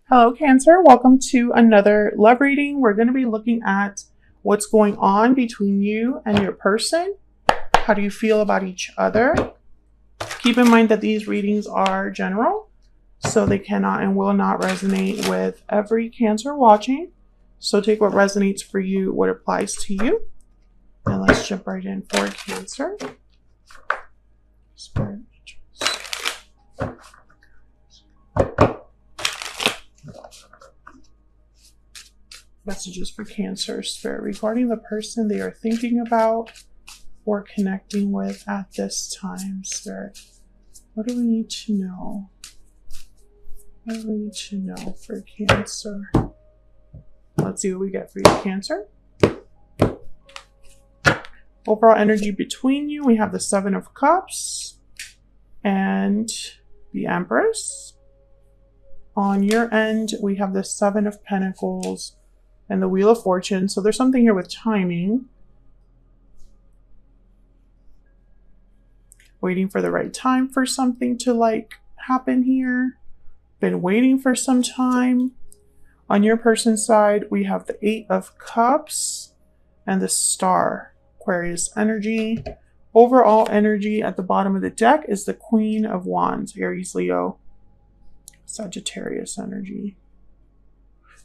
Hello, Cancer. Welcome to another love reading. We're going to be looking at what's going on between you and your person. How do you feel about each other? Keep in mind that these readings are general, so they cannot and will not resonate with every Cancer watching. So take what resonates for you, what applies to you. And let's jump right in for Cancer. Spirit. Messages for Cancer Spirit regarding the person they are thinking about or connecting with at this time. Spirit, what do we need to know? What do we need to know for Cancer? Let's see what we get for you, Cancer. Overall energy between you, we have the Seven of Cups and the Empress. On your end, we have the Seven of Pentacles and the Wheel of Fortune. So there's something here with timing. Waiting for the right time for something to happen here. Been waiting for some time. On your person's side, we have the Eight of Cups and the Star. Aquarius energy. Overall energy at the bottom of the deck is the Queen of Wands. Aries, Leo, Sagittarius energy.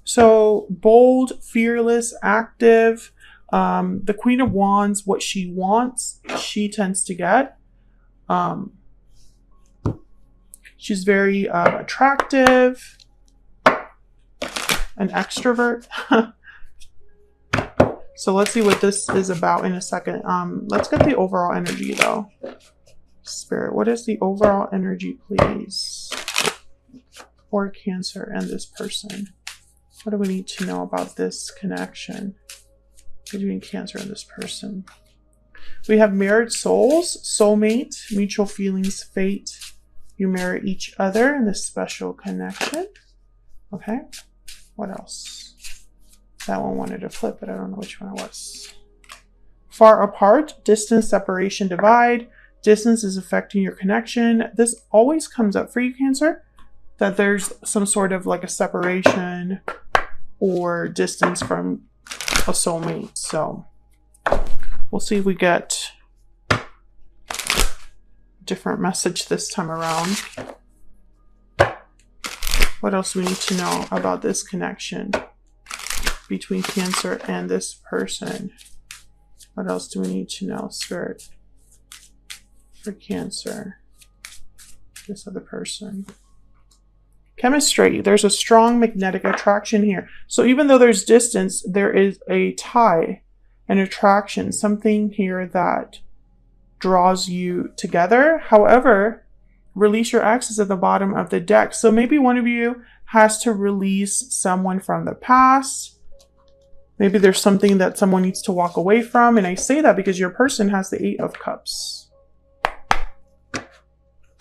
So bold, fearless, active. The Queen of Wands, what she wants, she tends to get. She's very attractive, an extrovert. So let's see what this is about in a second. Let's get the overall energy though. Spirit, what is the overall energy, please, for Cancer and this person? What do we need to know about this connection between Cancer and this person? We have mirrored souls, soulmate, mutual feelings, fate. You mirror each other in this special connection. Okay. What else? That one wanted to flip, but I don't know which one it was. Far apart, distance, separation, divide. Distance is affecting your connection. This always comes up for you, Cancer, that there's some sort of like a separation or distance from a soulmate. So we'll see if we get a different message this time around. What else do we need to know about this connection between Cancer and this person? What else do we need to know, Spirit, for Cancer, this other person? Chemistry. There's a strong magnetic attraction here. So even though there's distance, there is a tie, an attraction, something here that draws you together. However, release your ex is at the bottom of the deck. So maybe one of you has to release someone from the past. Maybe there's something that someone needs to walk away from. And I say that because your person has the Eight of Cups.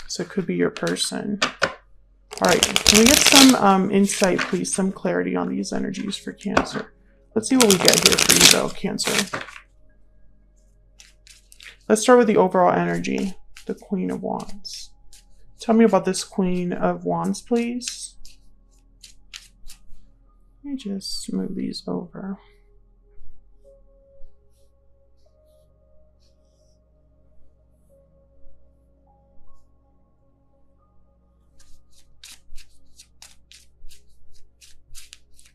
So it could be your person. All right, can we get some insight, please? Some clarity on these energies for Cancer. Let's see what we get here for you, though, Cancer. Let's start with the overall energy, the Queen of Wands. Tell me about this Queen of Wands, please. Let me just move these over.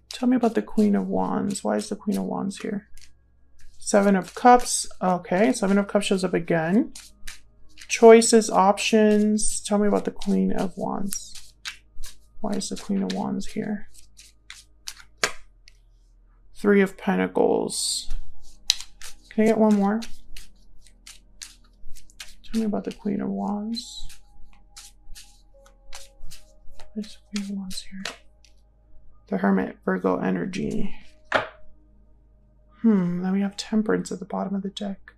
Tell me about the Queen of Wands. Why is the Queen of Wands here? Seven of Cups. Okay, Seven of Cups shows up again. Choices, options. Tell me about the Queen of Wands. Why is the Queen of Wands here? Three of Pentacles. Can I get one more? Tell me about the Queen of Wands. Why is the Queen of Wands here? The Hermit, Virgo energy. Then we have Temperance at the bottom of the deck.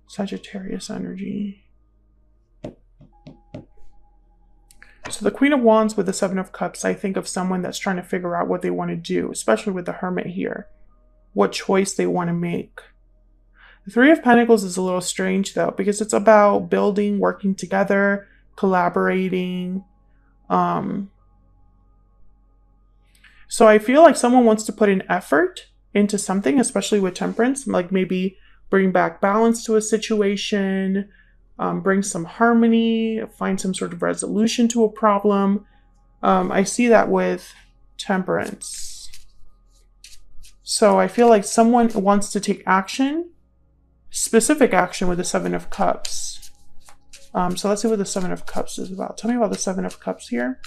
Sagittarius energy. So the Queen of Wands with the Seven of Cups, I think of someone that's trying to figure out what they want to do, especially with the Hermit here. What choice they want to make. The Three of Pentacles is a little strange though, because it's about building, working together, collaborating, So I feel like someone wants to put an effort into something, especially with Temperance, like maybe bring back balance to a situation, bring some harmony, find some sort of resolution to a problem. I see that with Temperance. So I feel like someone wants to take action, specific action with the Seven of Cups. So let's see what the Seven of Cups is about. Tell me about the Seven of Cups here.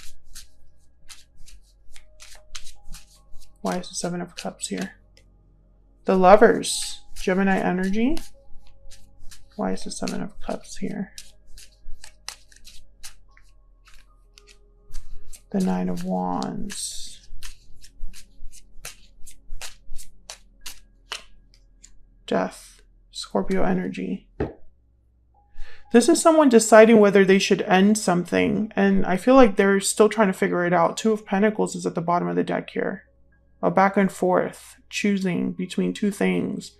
Why is the Seven of Cups here? The Lovers, Gemini energy. Why is the Seven of Cups here? The Nine of Wands. Death, Scorpio energy. This is someone deciding whether they should end something, and I feel like they're still trying to figure it out. Two of Pentacles is at the bottom of the deck here. A back and forth, choosing between two things,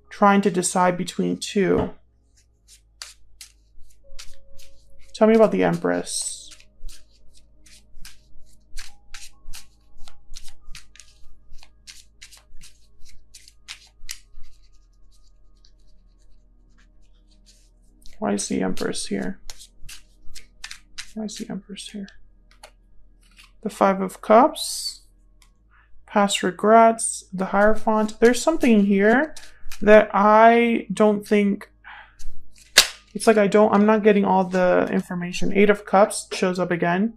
trying to decide between two. Tell me about the Empress. Why is the Empress here? Why is the Empress here? The Five of Cups. Past regrets, the Hierophant. There's something here that I don't think, it's like I'm not getting all the information. Eight of Cups shows up again.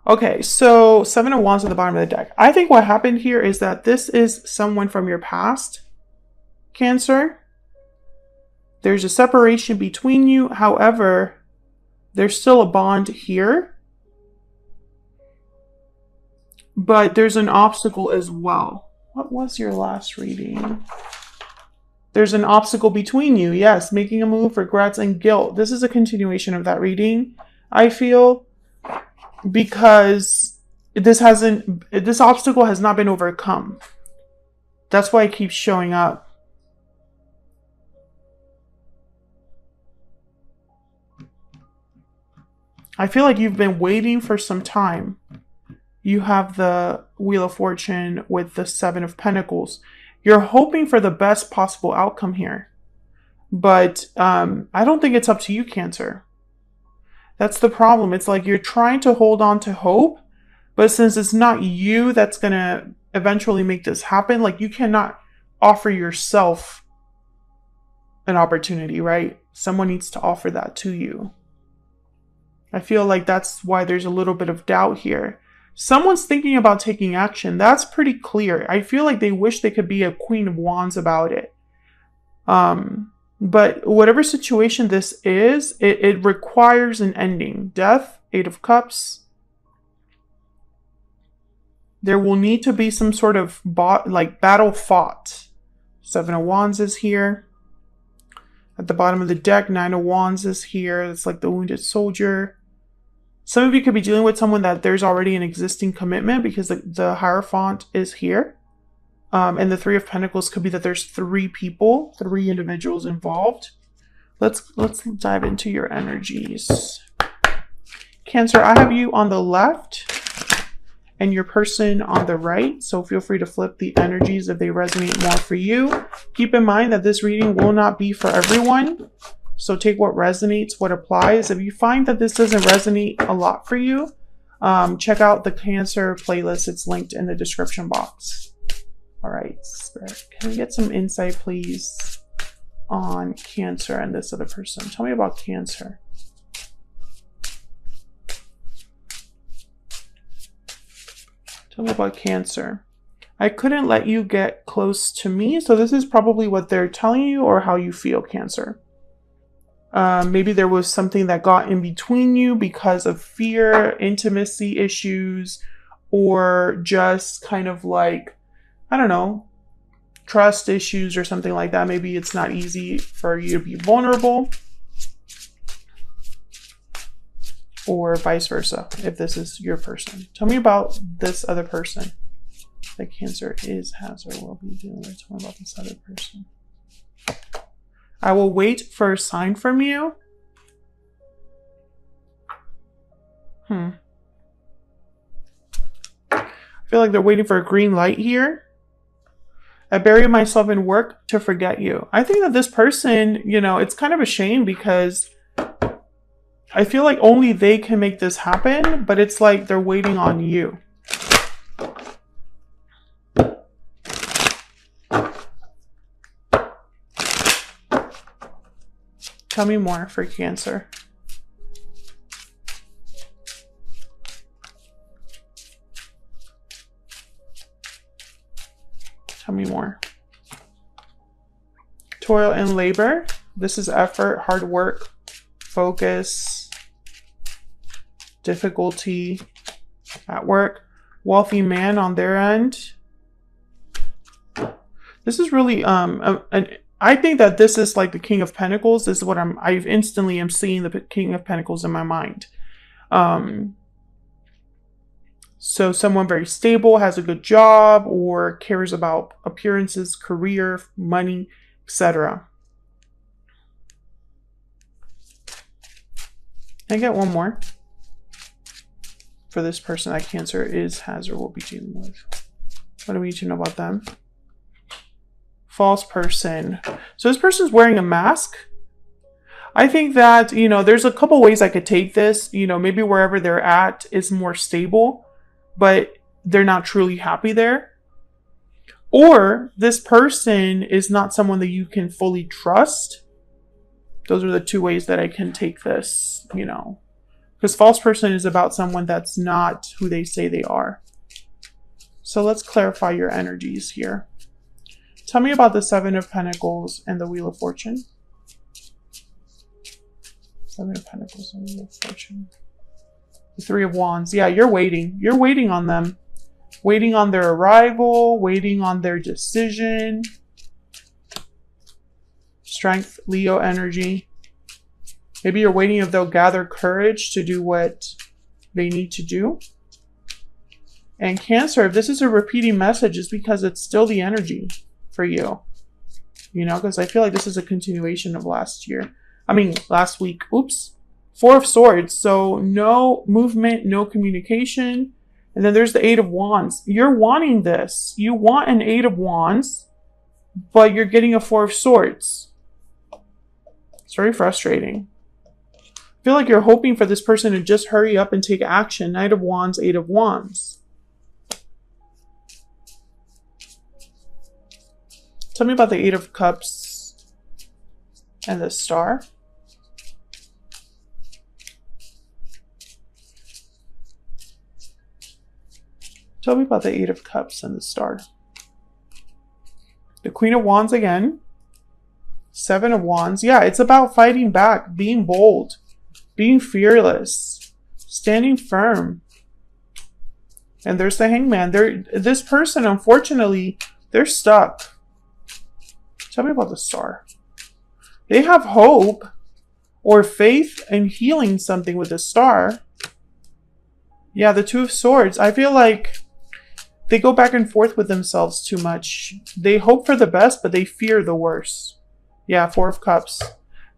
Okay, so Seven of Wands at the bottom of the deck. I think what happened here is that this is someone from your past, Cancer. There's a separation between you. However, there's still a bond here. But there's an obstacle as well. What was your last reading? There's an obstacle between you. Yes, making a move, regrets, and guilt. This is a continuation of that reading, I feel, because this obstacle has not been overcome. That's why it keeps showing up. I feel like you've been waiting for some time. You have the Wheel of Fortune with the Seven of Pentacles. You're hoping for the best possible outcome here. But I don't think it's up to you, Cancer. That's the problem. It's like you're trying to hold on to hope, but since it's not you that's going to eventually make this happen, like you cannot offer yourself an opportunity, right? Someone needs to offer that to you. I feel like that's why there's a little bit of doubt here. Someone's thinking about taking action. That's pretty clear. I feel like they wish they could be a Queen of Wands about it. But whatever situation this is, it requires an ending. Death, Eight of Cups. There will need to be some sort of battle fought. Seven of Wands is here. At the bottom of the deck, Nine of Wands is here. It's like the wounded soldier. Some of you could be dealing with someone that there's already an existing commitment because the Hierophant is here. And the Three of Pentacles could be that there's three individuals involved. Let's dive into your energies. Cancer, I have you on the left and your person on the right. So feel free to flip the energies if they resonate more for you. Keep in mind that this reading will not be for everyone. So take what resonates, what applies. If you find that this doesn't resonate a lot for you, check out the Cancer playlist. It's linked in the description box. All right, Spirit, can we get some insight, please, on Cancer and this other person? Tell me about Cancer. Tell me about Cancer. I couldn't let you get close to me, so this is probably what they're telling you or how you feel, Cancer. Maybe there was something that got in between you because of fear, intimacy issues, or just kind of like, I don't know, trust issues or something like that. Maybe it's not easy for you to be vulnerable, or vice versa, if this is your person. Tell me about this other person that Cancer has, or will be dealing with. Tell me about this other person. I will wait for a sign from you. feel like they're waiting for a green light here. I bury myself in work to forget you. I think that this person, you know, it's kind of a shame because I feel like only they can make this happen, but it's like they're waiting on you. Tell me more for Cancer. Tell me more. Toil and labor. This is effort, hard work, focus, difficulty at work. Wealthy man on their end. This is really I think that this is like the King of Pentacles. This is what I instantly am seeing the King of Pentacles in my mind. So someone very stable, has a good job, or cares about appearances, career, money, etc. I get one more for this person that Cancer is, has, or will be dealing with. What do we need to know about them? False person. So this person's wearing a mask. I think that, you know, there's a couple ways I could take this. You know, maybe wherever they're at is more stable, but they're not truly happy there. Or this person is not someone that you can fully trust. Those are the two ways that I can take this, you know. Because false person is about someone that's not who they say they are. So let's clarify your energies here. Tell me about the Seven of Pentacles and the Wheel of Fortune. Seven of Pentacles and Wheel of Fortune. The Three of Wands. Yeah, you're waiting. You're waiting on them. Waiting on their arrival. Waiting on their decision. Strength, Leo energy. Maybe you're waiting if they'll gather courage to do what they need to do. And Cancer, if this is a repeating message, it's because it's still the energy for you. You know, because I feel like this is a continuation of last week. Oops. Four of Swords. So no movement, no communication. And then there's the Eight of Wands. You're wanting this. You want an Eight of Wands, but you're getting a Four of Swords. It's very frustrating. I feel like you're hoping for this person to just hurry up and take action. Knight of Wands, Eight of Wands. Tell me about the Eight of Cups and the Star. Tell me about the Eight of Cups and the Star. The Queen of Wands again. Seven of Wands. Yeah, it's about fighting back, being bold, being fearless, standing firm. And there's the Hangman. This person, unfortunately, they're stuck. Tell me about the Star. They have hope or faith in healing something with the Star. Yeah, the Two of Swords. I feel like they go back and forth with themselves too much. They hope for the best, but they fear the worst. Yeah, Four of Cups.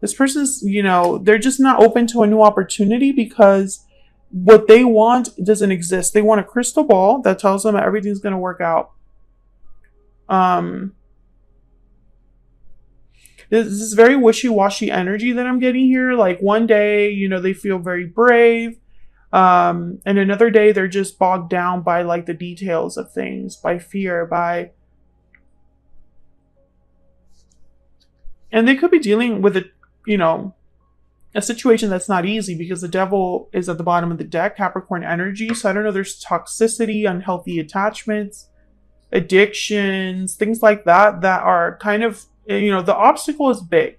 This person's, you know, they're just not open to a new opportunity because what they want doesn't exist. They want a crystal ball that tells them that everything's going to work out. This is very wishy-washy energy that I'm getting here. Like one day, you know, they feel very brave. And another day they're just bogged down by like the details of things, by fear, and they could be dealing with a situation that's not easy because the Devil is at the bottom of the deck, Capricorn energy. So I don't know, there's toxicity, unhealthy attachments, addictions, things like that are kind of, you know, the obstacle is big.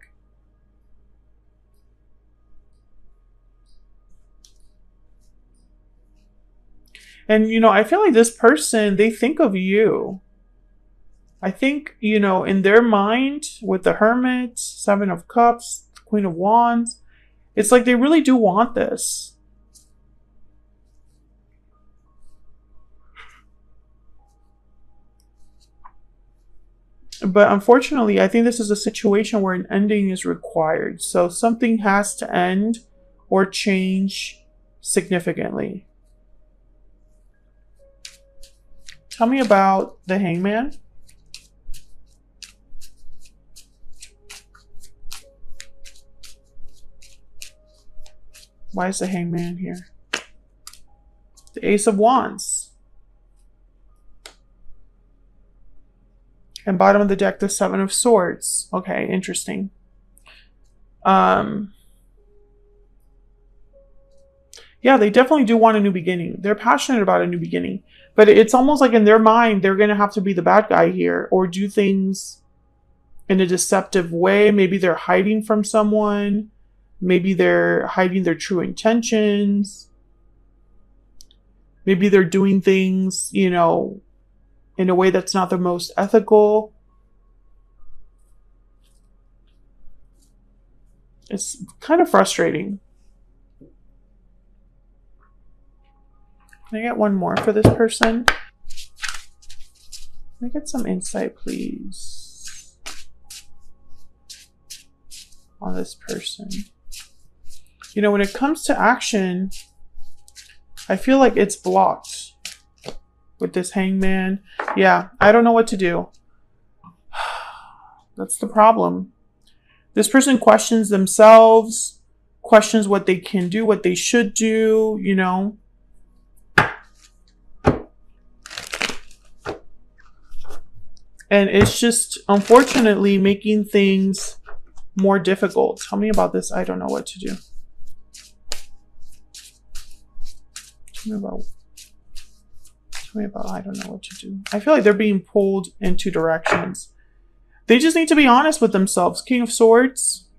And, you know, I feel like this person, they think of you. I think, you know, in their mind, with the Hermit, Seven of Cups, Queen of Wands, it's like they really do want this. But unfortunately, I think this is a situation where an ending is required. So something has to end or change significantly. Tell me about the Hangman. Why is the Hangman here? The Ace of Wands. And bottom of the deck, the Seven of Swords. Okay, interesting. Yeah, they definitely do want a new beginning. They're passionate about a new beginning. But it's almost like in their mind, they're going to have to be the bad guy here or do things in a deceptive way. Maybe they're hiding from someone. Maybe they're hiding their true intentions. Maybe they're doing things, you know, in a way that's not the most ethical. It's kind of frustrating. Can I get one more for this person? Can I get some insight, please, on this person? You know, when it comes to action, I feel like it's blocked with this Hangman. Yeah, I don't know what to do. That's the problem. This person questions themselves, questions what they can do, what they should do, you know. And it's just, unfortunately, making things more difficult. Tell me about this. I don't know what to do. Tell me about I don't know what to do. I feel like they're being pulled in two directions. They just need to be honest with themselves. King of Swords.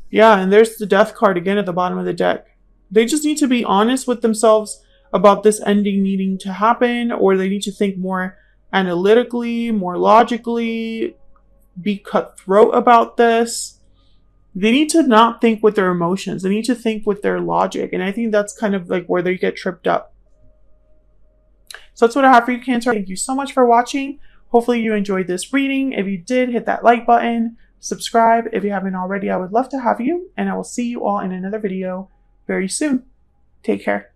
Yeah, and there's the Death card again at the bottom of the deck. They just need to be honest with themselves about this ending needing to happen, or they need to think more analytically, more logically, be cutthroat about this. They need to not think with their emotions. They need to think with their logic. And I think that's kind of like where they get tripped up. So that's what I have for you, Cancer. Thank you so much for watching. Hopefully you enjoyed this reading. If you did, hit that like button, subscribe if you haven't already. I would love to have you, and I will see you all in another video very soon. Take care.